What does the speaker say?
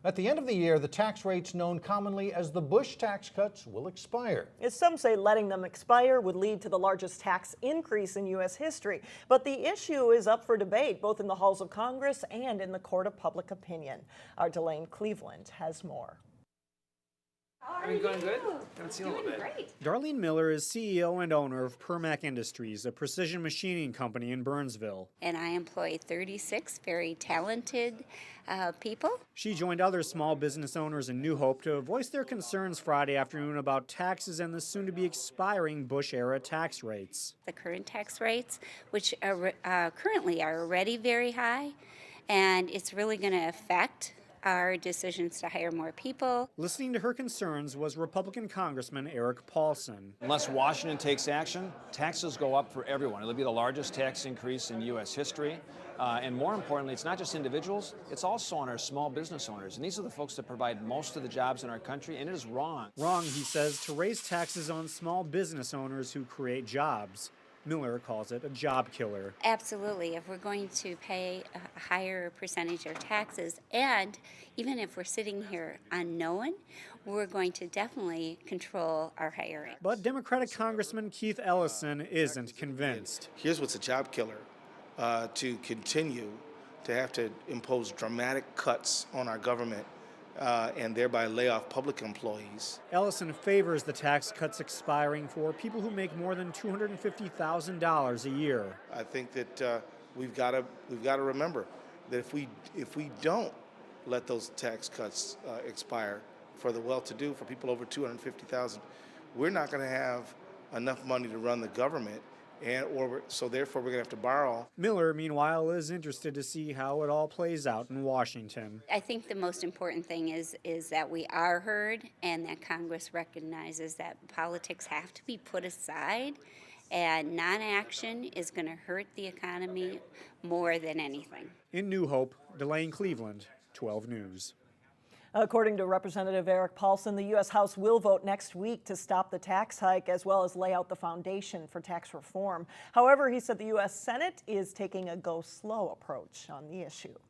At the end of the year, the tax rates known commonly as the Bush tax cuts will expire. As some say letting them expire would lead to the largest tax increase in U.S. history. But the issue is up for debate both in the halls of Congress and in the court of public opinion. Our Delane Cleveland has more. Are you going good? Haven't seen a little bit. Great. Darlene Miller is CEO and owner of Permac Industries, a precision machining company in Burnsville. And I employ 36 very talented people. She joined other small business owners in New Hope to voice their concerns Friday afternoon about taxes and the soon-to-be expiring Bush-era tax rates. The current tax rates, which are, currently are already very high, and it's really going to affect our decisions to hire more people. Listening to her concerns was Republican Congressman Eric Paulson. Unless Washington takes action, taxes go up for everyone. It'll be the largest tax increase in U.S. history. And more importantly, it's not just individuals, it's also on our small business owners. And these are the folks that provide most of the jobs in our country, and it is wrong. Wrong, he says, to raise taxes on small business owners who create jobs. Miller calls it a job killer. Absolutely. If we're going to pay a higher percentage of taxes, and even if we're sitting here unknown, we're going to definitely control our hiring. But Democratic Congressman Keith Ellison isn't convinced. Here's what's a job killer, to continue to have to impose dramatic cuts on our government and thereby lay off public employees. Ellison favors the tax cuts expiring for people who make more than $250,000 a year. I think that we've got to remember that if we don't let those tax cuts expire for the well-to-do, for people over $250,000, we're not going to have enough money to run the government. So therefore we're going to have to borrow. Miller, meanwhile, is interested to see how it all plays out in Washington. I think the most important thing is that we are heard and that Congress recognizes that politics have to be put aside, and non-action is going to hurt the economy more than anything. In New Hope, Delane Cleveland, 12 News. According to Representative Eric Paulson, the U.S. House will vote next week to stop the tax hike as well as lay out the foundation for tax reform. However, he said the U.S. Senate is taking a go-slow approach on the issue.